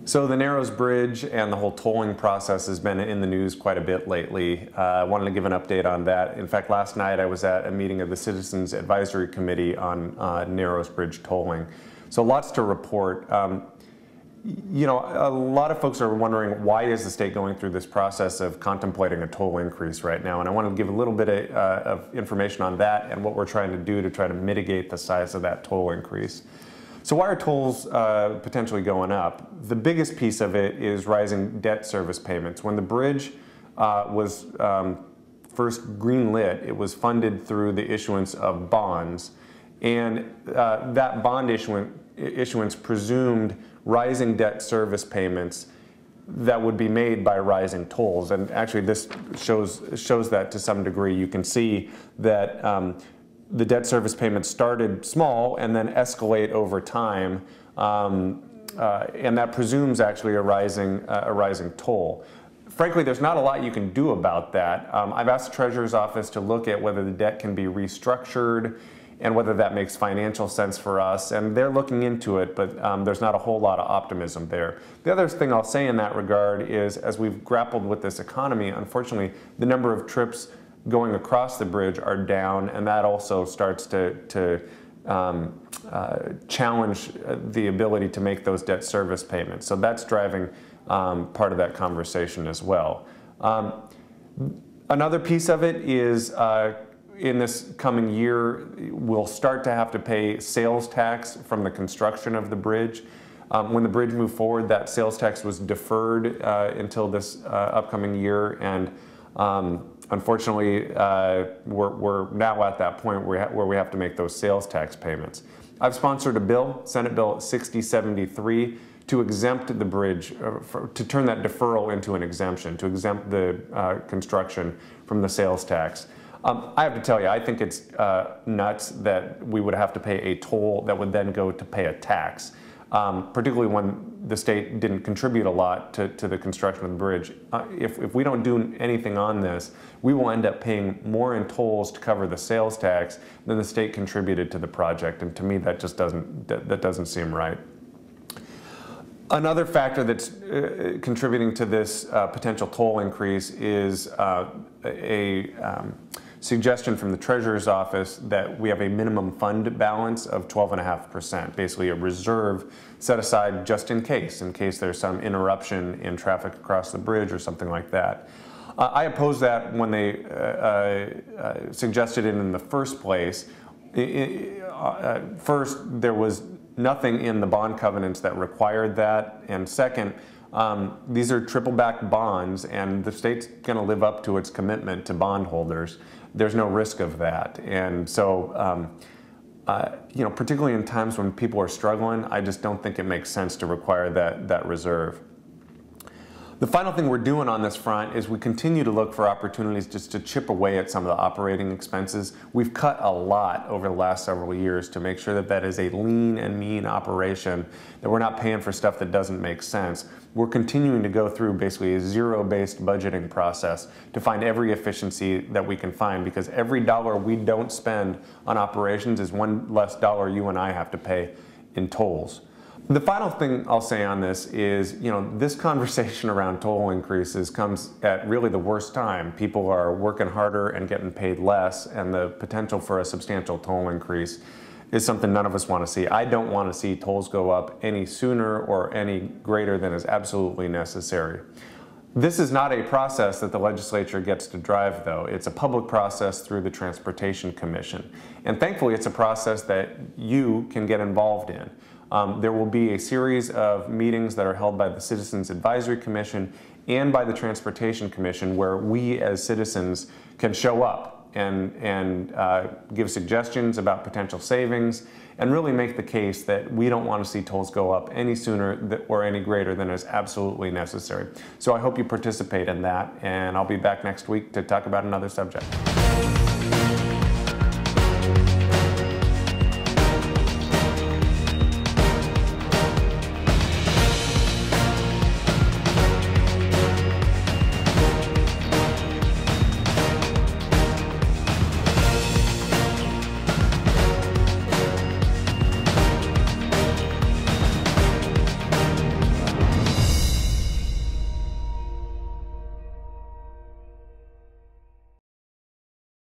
So the Narrows Bridge and the whole tolling process has been in the news quite a bit lately. I wanted to give an update on that. In fact, last night I was at a meeting of the Citizens Advisory Committee on Narrows Bridge tolling. So lots to report. You know, a lot of folks are wondering, why is the state going through this process of contemplating a toll increase right now? And I want to give a little bit of information on that and what we're trying to do to try to mitigate the size of that toll increase. So why are tolls potentially going up? The biggest piece of it is rising debt service payments. When the bridge was first greenlit, it was funded through the issuance of bonds. And that bond issuance presumed rising debt service payments that would be made by rising tolls. And actually this shows that to some degree. You can see that the debt service payments started small and then escalate over time, and that presumes actually a rising toll. Frankly, there's not a lot you can do about that. I've asked the Treasurer's Office to look at whether the debt can be restructured and whether that makes financial sense for us, and they're looking into it, but there's not a whole lot of optimism there. The other thing I'll say in that regard is, as we've grappled with this economy, unfortunately, the number of trips going across the bridge are down, and that also starts to challenge the ability to make those debt service payments. So that's driving part of that conversation as well. Another piece of it is in this coming year, we'll start to have to pay sales tax from the construction of the bridge. When the bridge moved forward, that sales tax was deferred until this upcoming year, and unfortunately, we're now at that point where we have to make those sales tax payments. I've sponsored a bill, Senate Bill 6073, to exempt the bridge, to turn that deferral into an exemption, to exempt the construction from the sales tax. I have to tell you, I think it's nuts that we would have to pay a toll that would then go to pay a tax, particularly when the state didn't contribute a lot to the construction of the bridge. If we don't do anything on this, we will end up paying more in tolls to cover the sales tax than the state contributed to the project, and to me that just doesn't seem right. Another factor that's contributing to this potential toll increase is a suggestion from the Treasurer's Office that we have a minimum fund balance of 12.5%, basically a reserve set aside just in case there's some interruption in traffic across the bridge or something like that. I opposed that when they suggested it in the first place. First, there was nothing in the bond covenants that required that, and second, these are triple-backed bonds, and the state's going to live up to its commitment to bondholders. There's no risk of that, and so you know, particularly in times when people are struggling, I just don't think it makes sense to require that reserve. The final thing we're doing on this front is we continue to look for opportunities just to chip away at some of the operating expenses. We've cut a lot over the last several years to make sure that that is a lean and mean operation, that we're not paying for stuff that doesn't make sense. We're continuing to go through basically a zero-based budgeting process to find every efficiency that we can find, because every dollar we don't spend on operations is one less dollar you and I have to pay in tolls. The final thing I'll say on this is, you know, this conversation around toll increases comes at really the worst time. People are working harder and getting paid less, and the potential for a substantial toll increase is something none of us want to see. I don't want to see tolls go up any sooner or any greater than is absolutely necessary. This is not a process that the legislature gets to drive, though. It's a public process through the Transportation Commission. And thankfully, it's a process that you can get involved in. There will be a series of meetings that are held by the Citizens Advisory Commission and by the Transportation Commission where we as citizens can show up and give suggestions about potential savings and really make the case that we don't want to see tolls go up any sooner or any greater than is absolutely necessary. So I hope you participate in that, and I'll be back next week to talk about another subject.